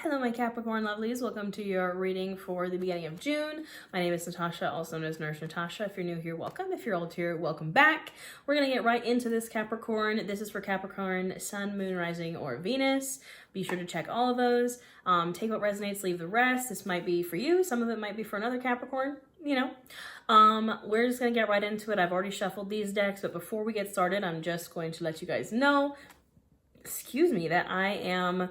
Hello, my Capricorn lovelies. Welcome to your reading for the beginning of June. My name is Natasha, also known as Nurse Natasha. If you're new here, welcome. If you're old here, welcome back. We're going to get right into this Capricorn. This is for Capricorn, Sun, Moon, Rising, or Venus. Be sure to check all of those. Take what resonates, leave the rest. This might be for you. Some of it might be for another Capricorn, you know. We're just going to get right into it. I've already shuffled these decks, but before we get started, I'm just going to let you guys know, that I am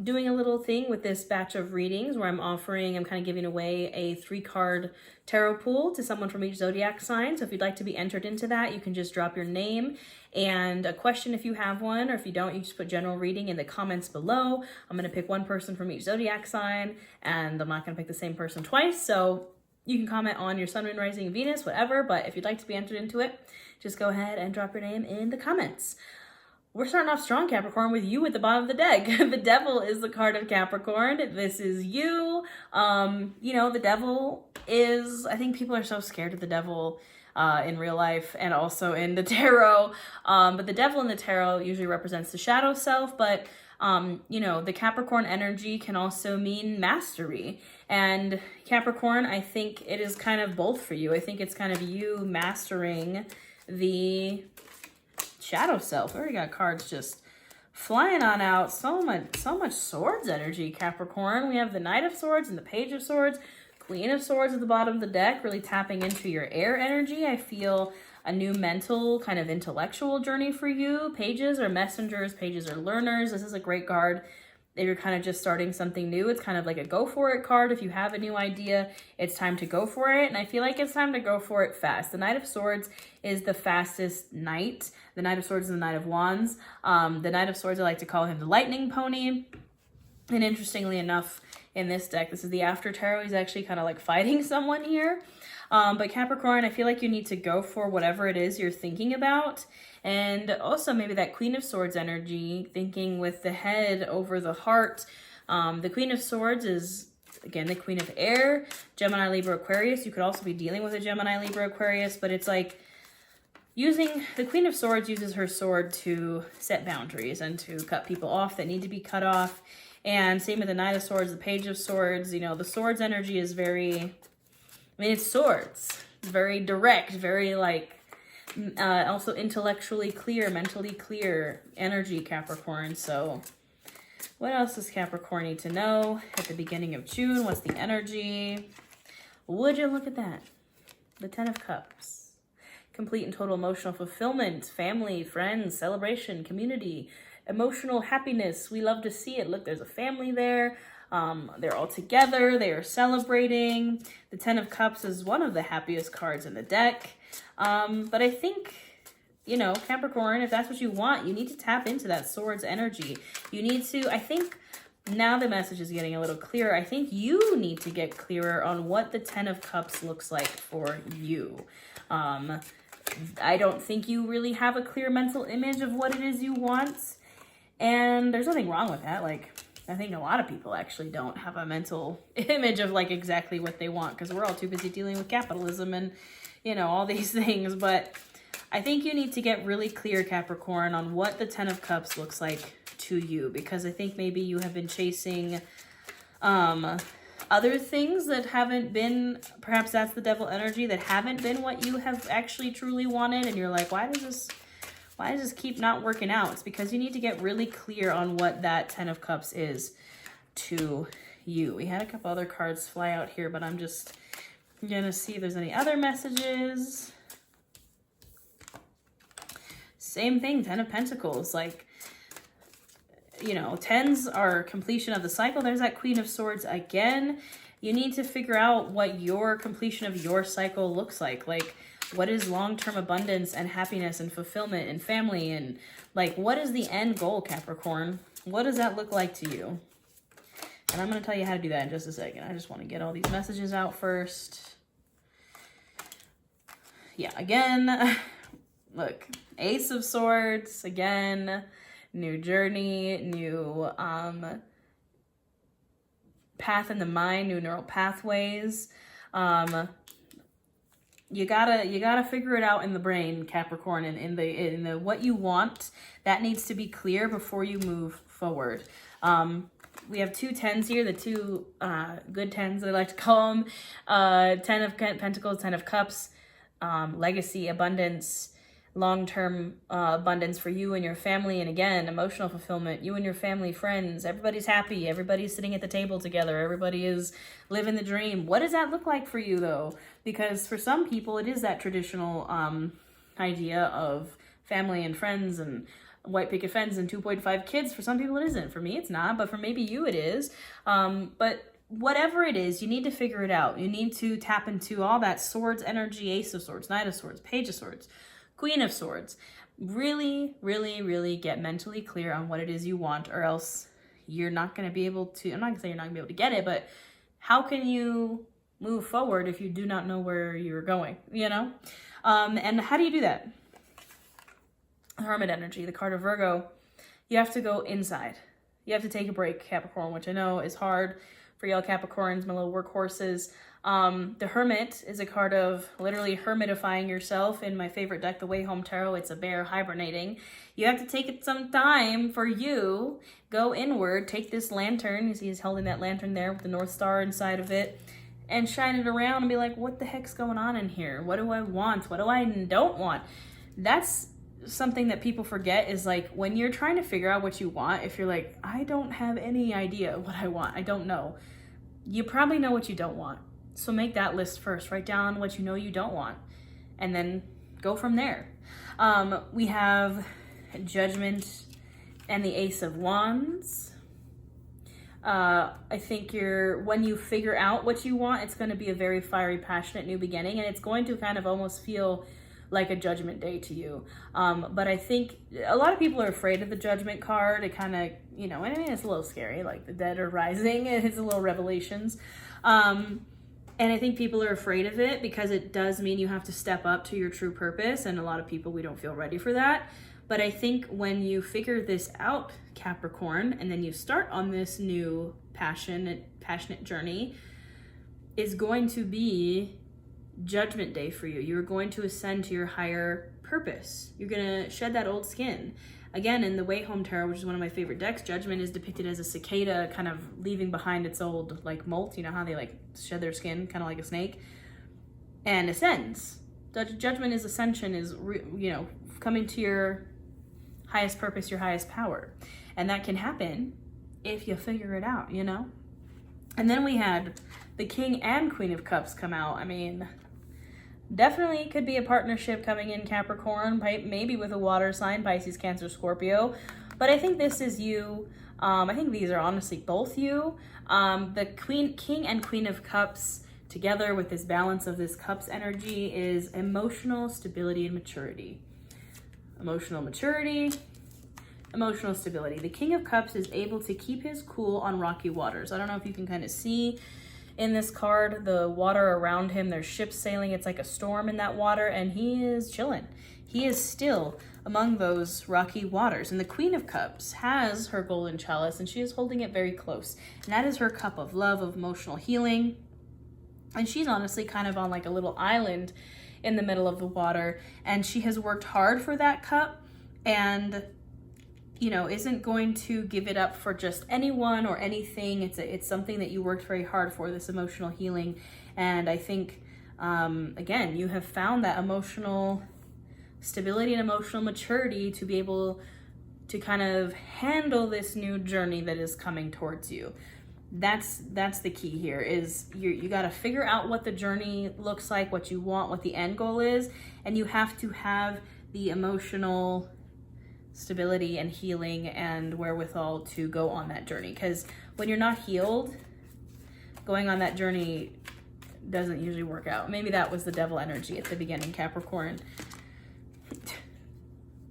doing a little thing with this batch of readings where I'm kind of giving away a 3-card tarot pool to someone from each zodiac sign. So if you'd like to be entered into that, you can just drop your name and a question if you have one, or if you don't, you just put general reading in the comments below. I'm going to pick one person from each zodiac sign, and I'm not going to pick the same person twice. So you can comment on your Sun, Moon, Rising, Venus, whatever, but if you'd like to be entered into it, just go ahead and drop your name in the comments. We're starting off strong, Capricorn, with you at the bottom of the deck. The Devil is the card of Capricorn. This is you. The Devil is, I think people are so scared of the Devil in real life and also in the tarot. But the Devil in the tarot usually represents the shadow self, but the Capricorn energy can also mean mastery. And Capricorn, I think it is kind of both for you. I think it's kind of you mastering the shadow self. We already got cards just flying on out. So much swords energy, Capricorn. We have the Knight of Swords and the Page of Swords, Queen of Swords at the bottom of the deck, really tapping into your air energy. I feel a new mental, kind of intellectual journey for you. Pages are messengers, pages are learners. This is a great card if you're kind of just starting something new. It's kind of like a go for it card. If you have a new idea, it's time to go for it. And I feel like it's time to go for it fast. The Knight of Swords is the fastest knight. The Knight of Swords is the Knight of Wands. The Knight of Swords, I like to call him the lightning pony. And interestingly enough, in this deck, this is the After Tarot. He's actually kind of like fighting someone here. But Capricorn, I feel like you need to go for whatever it is you're thinking about. And also maybe that Queen of Swords energy, thinking with the head over the heart. The Queen of Swords is, again, the Queen of Air, Gemini, Libra, Aquarius. You could also be dealing with a Gemini, Libra, Aquarius, but it's like the Queen of Swords uses her sword to set boundaries and to cut people off that need to be cut off. And same with the Knight of Swords, the Page of Swords. The swords energy is it's swords. Very direct, very also intellectually clear, mentally clear energy, Capricorn. So what else does Capricorn need to know at the beginning of June? What's the energy? Would you look at that? The 10 of Cups. Complete and total emotional fulfillment, family, friends, celebration, community, emotional happiness. We love to see it. Look, there's a family there. They're all together. They are celebrating. The 10 of Cups is one of the happiest cards in the deck. But I think, Capricorn, if that's what you want, you need to tap into that swords energy. I think now the message is getting a little clearer. I think you need to get clearer on what the 10 of Cups looks like for you. I don't think you really have a clear mental image of what it is you want. And there's nothing wrong with that. I think a lot of people actually don't have a mental image of exactly what they want, because we're all too busy dealing with capitalism and, all these things. But I think you need to get really clear, Capricorn, on what the 10 of Cups looks like to you, because I think maybe you have been chasing other things that haven't been, perhaps that's the Devil energy, that haven't been what you have actually truly wanted. And you're like, why does this keep not working out? It's because you need to get really clear on what that 10 of Cups is to you. We had a couple other cards fly out here, but I'm just going to see if there's any other messages. Same thing, 10 of Pentacles. 10s are completion of the cycle. There's that Queen of Swords again. You need to figure out what your completion of your cycle looks like. What is long-term abundance and happiness and fulfillment and family, and what is the end goal, Capricorn? What does that look like to you? And I'm going to tell you how to do that in just a second. I just want to get all these messages out first. Yeah, again, look, Ace of Swords, again, new journey, new path in the mind, new neural pathways. You gotta figure it out in the brain, Capricorn, and in the what you want. That needs to be clear before you move forward. we have two tens here, the two good tens, I like to call them. 10 of Pentacles, 10 of Cups, legacy, abundance, long-term abundance for you and your family. And again, emotional fulfillment, you and your family, friends, everybody's happy. Everybody's sitting at the table together. Everybody is living the dream. What does that look like for you though? Because for some people, it is that traditional idea of family and friends and white picket fence and 2.5 kids. For some people it isn't. For me it's not, but for maybe you it is. But whatever it is, you need to figure it out. You need to tap into all that swords energy, Ace of Swords, Knight of Swords, Page of Swords, Queen of Swords. Really, really, really get mentally clear on what it is you want, or else you're not going to be able to, I'm not going to say you're not going to be able to get it, but how can you move forward if you do not know where you're going, you know? And how do you do that? Hermit energy, the card of Virgo. You have to go inside. You have to take a break, Capricorn, which I know is hard for y'all Capricorns, my little workhorses. The Hermit is a card of literally hermitifying yourself. In my favorite deck, the Way Home Tarot, it's a bear hibernating. You have to take it some time for you. Go inward, take this lantern. You see he's holding that lantern there with the North Star inside of it, and shine it around and be like, what the heck's going on in here? What do I want? What do I don't want? That's something that people forget, is like when you're trying to figure out what you want, if you're like, I don't have any idea what I want, I don't know, you probably know what you don't want. So make that list first. Write down what you know you don't want and then go from there. We have Judgment and the Ace of Wands. I think when you figure out what you want, it's going to be a very fiery, passionate new beginning, and it's going to kind of almost feel like a judgment day to you. But I think a lot of people are afraid of the Judgment card. It kind of, you know, I mean, it's a little scary, like the dead are rising. It's a little revelations. And I think people are afraid of it because it does mean you have to step up to your true purpose. And a lot of people, we don't feel ready for that. But I think when you figure this out, Capricorn, and then you start on this new passionate journey, is going to be Judgment Day for you. You're going to ascend to your higher purpose. You're going to shed that old skin. Again, in the Way Home Tarot, which is one of my favorite decks, Judgment is depicted as a cicada kind of leaving behind its old like molt. You know how they like shed their skin, kind of like a snake, and ascends. Judgment is ascension, is coming to your highest purpose, your highest power. And that can happen if you figure it out, you know? And then we had the King and Queen of Cups come out. I mean, definitely could be a partnership coming in, Capricorn, maybe with a water sign, Pisces, Cancer, Scorpio. But I think this is you. I think these are honestly both you. The King and Queen of Cups together with this balance of this Cups energy is emotional stability and maturity. Emotional maturity, emotional stability. The King of Cups is able to keep his cool on rocky waters. I don't know if you can kind of see in this card the water around him. There's ships sailing. It's like a storm in that water, and he is chilling. He is still among those rocky waters. And the Queen of Cups has her golden chalice, and she is holding it very close. And that is her cup of love, of emotional healing. And she's honestly kind of on like a little island in the middle of the water, and she has worked hard for that cup, and isn't going to give it up for just anyone or anything. It's something that you worked very hard for, this emotional healing. And I think again, you have found that emotional stability and emotional maturity to be able to kind of handle this new journey that is coming towards you. That's the key here, is you got to figure out what the journey looks like, what you want, what the end goal is, and you have to have the emotional stability and healing and wherewithal to go on that journey. Because when you're not healed, going on that journey doesn't usually work out. Maybe that was the devil energy at the beginning, Capricorn.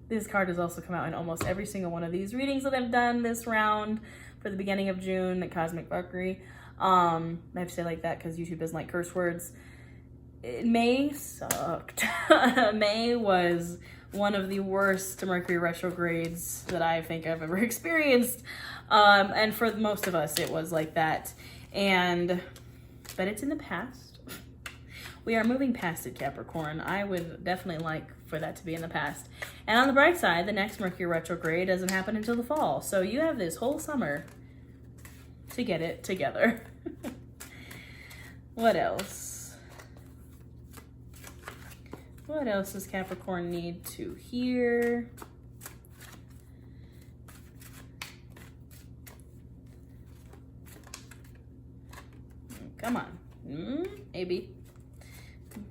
This card has also come out in almost every single one of these readings that I've done this round for the beginning of June, the Cosmic Valkyrie. I have to say like that because YouTube doesn't like curse words. May sucked. May was one of the worst Mercury retrogrades that I think I've ever experienced. And for most of us, it was like that. But it's in the past. We are moving past it, Capricorn. I would definitely like for that to be in the past. And on the bright side, the next Mercury retrograde doesn't happen until the fall. So you have this whole summer to get it together. What else? What else does Capricorn need to hear? Come on. Maybe.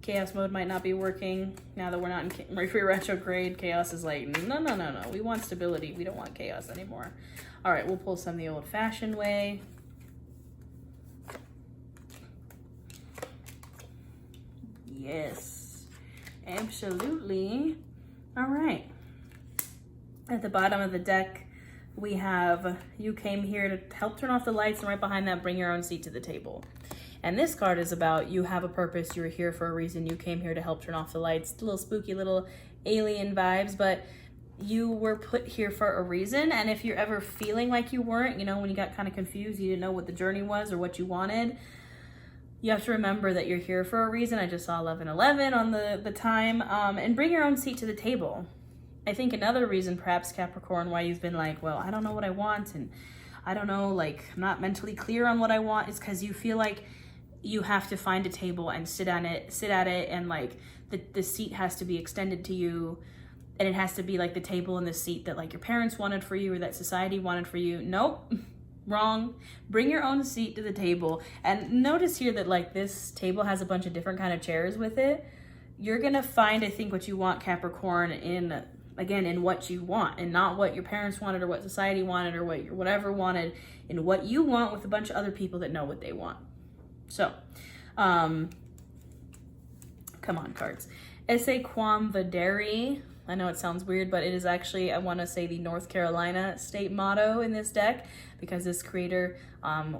Chaos mode might not be working. Now that we're not in Mercury retrograde, chaos is like, no. We want stability. We don't want chaos anymore. All right, we'll pull some the old-fashioned way. Yes, absolutely. All right. At the bottom of the deck, we have, you came here to help turn off the lights, and right behind that, bring your own seat to the table. And this card is about, you have a purpose, you're here for a reason, you came here to help turn off the lights. A little spooky, little alien vibes, but you were put here for a reason. And if you're ever feeling like you weren't, you know, when you got kind of confused, you didn't know what the journey was or what you wanted, you have to remember that you're here for a reason. I just saw 1111 on the time, and bring your own seat to the table. I think another reason, perhaps, Capricorn, why you've been like, well, I don't know what I want, and I don't know, like, I'm not mentally clear on what I want, is because you feel like you have to find a table and sit at it, and like the seat has to be extended to you, and it has to be like the table and the seat that like your parents wanted for you or that society wanted for you. Nope. Wrong. Bring your own seat to the table. And notice here that like this table has a bunch of different kind of chairs with it. You're gonna find, I think, what you want, Capricorn, in what you want, and not what your parents wanted or what society wanted or what your whatever wanted, in what you want, with a bunch of other people that know what they want. So, come on, cards. Esse quam vadere. I know it sounds weird, but it is actually, I want to say, the North Carolina state motto in this deck, because this creator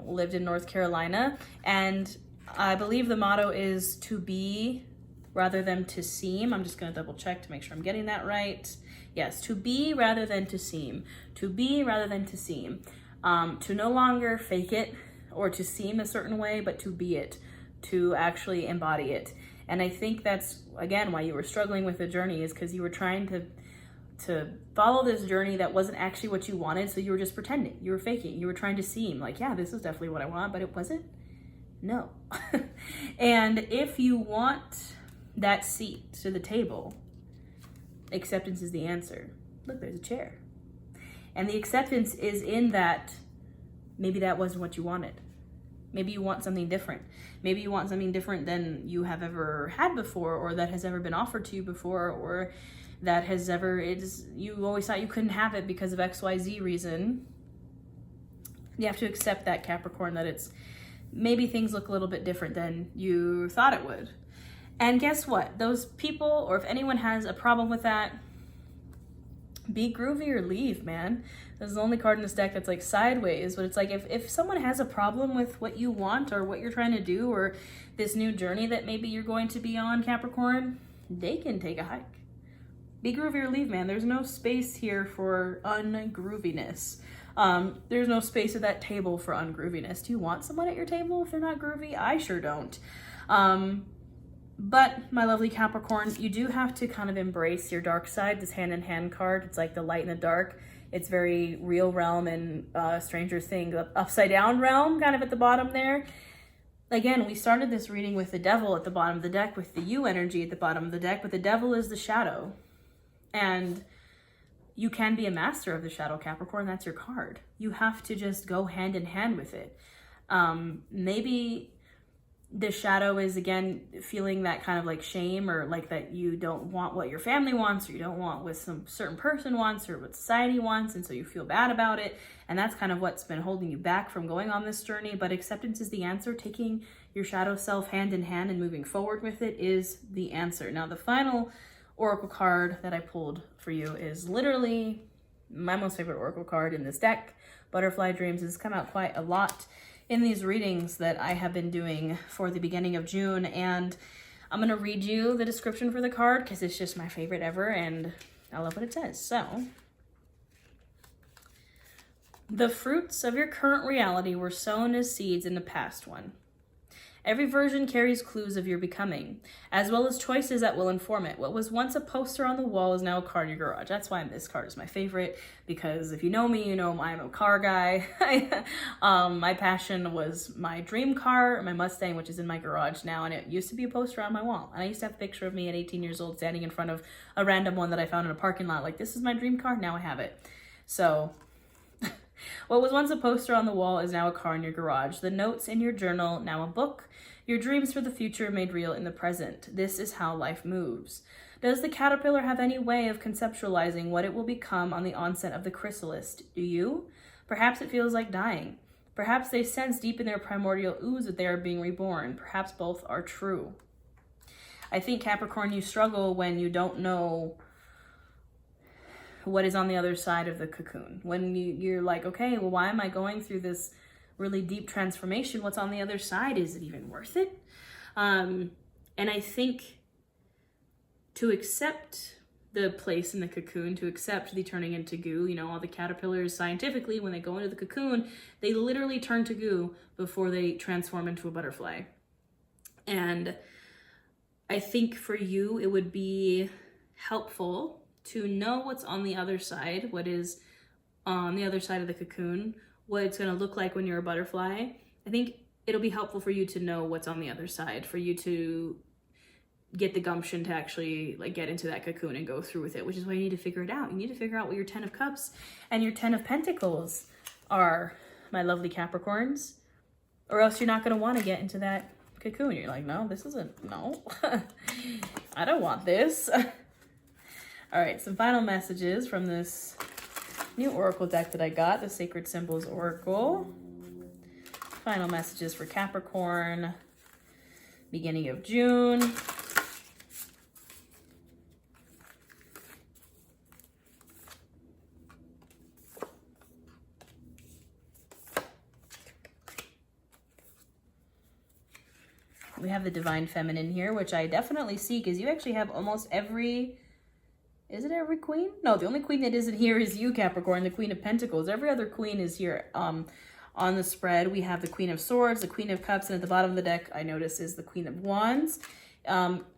lived in North Carolina. And I believe the motto is to be rather than to seem. I'm just going to double check to make sure I'm getting that right. Yes, to be rather than to seem. To be rather than to seem. To no longer fake it or to seem a certain way, but to be it, to actually embody it. And I think that's, again, why you were struggling with the journey, is because you were trying to follow this journey that wasn't actually what you wanted, so you were just pretending. You were faking. You were trying to seem like, yeah, this is definitely what I want, but it wasn't. No. And if you want that seat to the table, acceptance is the answer. Look, there's a chair. And the acceptance is in that maybe that wasn't what you wanted. Maybe you want something different. Maybe you want something different than you have ever had before, or that has ever been offered to you before, or that has ever, you always thought you couldn't have it because of XYZ reason. You have to accept that, Capricorn, that it's, maybe things look a little bit different than you thought it would. And guess what? Those people, or if anyone has a problem with that, be groovy or leave, man. This is the only card in this deck that's like sideways, but it's like if someone has a problem with what you want or what you're trying to do, or this new journey that maybe you're going to be on, Capricorn, they can take a hike. Be groovy or leave, man. There's no space here for ungrooviness. There's no space at that table for ungrooviness. Do you want someone at your table if they're not groovy? I sure don't. But my lovely Capricorn, you do have to kind of embrace your dark side. This hand-in-hand card, it's like the light and the dark. It's very real realm and Stranger Things, upside down realm, kind of at the bottom there. Again, we started this reading with the devil at the bottom of the deck, with the you energy at the bottom of the deck, but the devil is the shadow. And you can be a master of the shadow, Capricorn. That's your card. You have to just go hand in hand with it. Maybe the shadow is, again, feeling that kind of like shame, or like that you don't want what your family wants, or you don't want what some certain person wants, or what society wants, and so you feel bad about it. And that's kind of what's been holding you back from going on this journey. But acceptance is the answer. Taking your shadow self hand in hand and moving forward with it is the answer. Now, the final oracle card that I pulled for you is literally my most favorite oracle card in this deck. Butterfly Dreams has come out quite a lot in these readings that I have been doing for the beginning of June, and I'm going to read you the description for the card because it's just my favorite ever, and I love what it says. So, the fruits of your current reality were sown as seeds in the past one, Every version carries clues of your becoming, as well as choices that will inform it. What was once a poster on the wall is now a car in your garage. That's why this card is my favorite, because if you know me, you know I'm a car guy. My passion was my dream car, my Mustang, which is in my garage now, and it used to be a poster on my wall. And I used to have a picture of me at 18 years old standing in front of a random one that I found in a parking lot. Like, this is my dream car, now I have it. So what was once a poster on the wall is now a car in your garage. The notes in your journal, now a book. Your dreams for the future made real in the present. This is how life moves. Does the caterpillar have any way of conceptualizing what it will become on the onset of the chrysalis? Do you? Perhaps it feels like dying. Perhaps they sense deep in their primordial ooze that they are being reborn. Perhaps both are true. I think, Capricorn, you struggle when you don't know what is on the other side of the cocoon. When you're like, okay, well, why am I going through this really deep transformation? What's on the other side? Is it even worth it? And I think to accept the place in the cocoon, to accept the turning into goo, you know, all the caterpillars scientifically, when they go into the cocoon, they literally turn to goo before they transform into a butterfly. And I think for you, it would be helpful to know what's on the other side, what is on the other side of the cocoon, what it's going to look like when you're a butterfly. I think it'll be helpful for you to know what's on the other side, for you to get the gumption to actually like get into that cocoon and go through with it, which is why you need to figure it out. You need to figure out what your 10 of Cups and your 10 of Pentacles are, my lovely Capricorns, or else you're not going to want to get into that cocoon. You're like, no, this isn't, no, I don't want this. All right, some final messages from this new Oracle deck that I got, the Sacred Symbols Oracle. Final messages for Capricorn, beginning of June. We have the Divine Feminine here, which I definitely see, because you actually have almost every... Is it every queen? No, the only queen that isn't here is you, Capricorn, the Queen of Pentacles. Every other queen is here. On the spread, we have the Queen of Swords, the Queen of Cups, and at the bottom of the deck, I notice, is the Queen of Wands.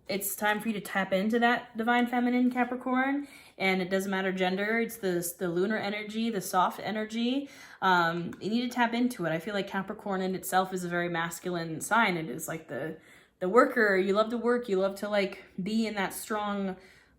It's time for you to tap into that Divine Feminine, Capricorn, and it doesn't matter gender. It's the lunar energy, the soft energy. You need to tap into it. I feel like Capricorn in itself is a very masculine sign. It is like the worker. You love to work. You love to like be in that strong,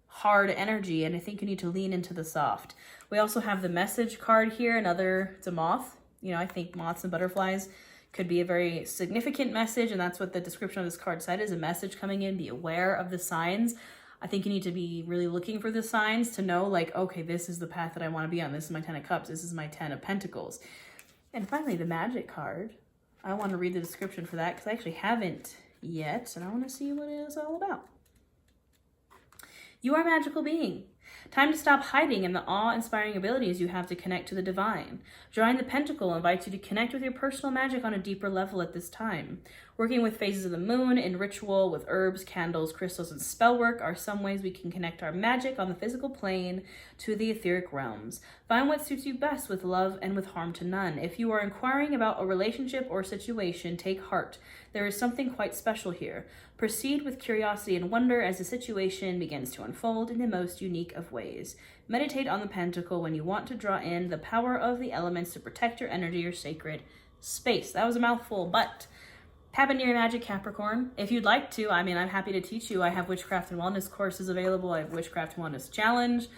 hard energy, and I think you need to lean into the soft. We also have the Message card here, it's a moth. You know, I think moths and butterflies could be a very significant message, and that's what the description of this card said, is a message coming in. Be aware of the signs. I think you need to be really looking for the signs to know, like, okay, this is the path that I want to be on. This is my 10 of Cups. This is my 10 of Pentacles. And finally, the Magic card. I want to read the description for that because I actually haven't yet, and I want to see what it is all about. You are a magical being. Time to stop hiding in the awe-inspiring abilities you have to connect to the divine. Drawing the Pentacle invites you to connect with your personal magic on a deeper level at this time. Working with phases of the moon, in ritual, with herbs, candles, crystals, and spell work are some ways we can connect our magic on the physical plane to the etheric realms. Find what suits you best with love and with harm to none. If you are inquiring about a relationship or situation, take heart. There is something quite special here. Proceed with curiosity and wonder as the situation begins to unfold in the most unique of ways. Meditate on the Pentacle when you want to draw in the power of the elements to protect your energy or sacred space. That was a mouthful, but tap into your magic, Capricorn. If you'd like to, I mean, I'm happy to teach you. I have Witchcraft and Wellness courses available. I have Witchcraft and Wellness Challenge.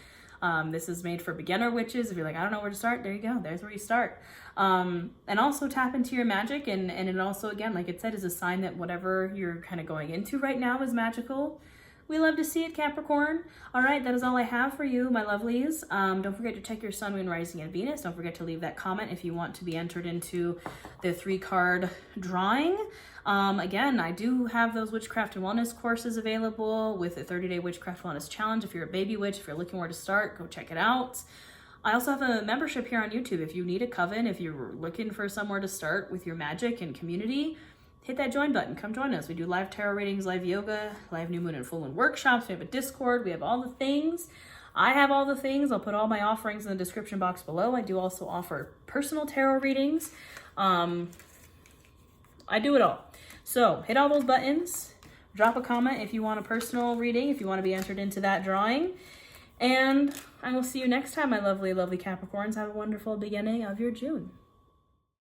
This is made for beginner witches. If you're like, I don't know where to start, there you go. There's where you start. And also tap into your magic. And it also, again, like it said, is a sign that whatever you're kind of going into right now is magical. We love to see it, Capricorn. All right, that is all I have for you, my lovelies. Don't forget to check your Sun, Moon, Rising, and Venus. Don't forget to leave that comment if you want to be entered into the 3-card drawing. Again, I do have those Witchcraft and Wellness courses available with a 30-day Witchcraft Wellness Challenge. If you're a baby witch, if you're looking where to start, go check it out. I also have a membership here on YouTube. If you need a coven, if you're looking for somewhere to start with your magic and community, hit that join button. Come join us. We do live tarot readings, live yoga, live new moon and full moon workshops. We have a Discord. We have all the things. I have all the things. I'll put all my offerings in the description box below. I do also offer personal tarot readings. I do it all. So hit all those buttons. Drop a comment if you want a personal reading, if you want to be entered into that drawing. And I will see you next time, my lovely, lovely Capricorns. Have a wonderful beginning of your June.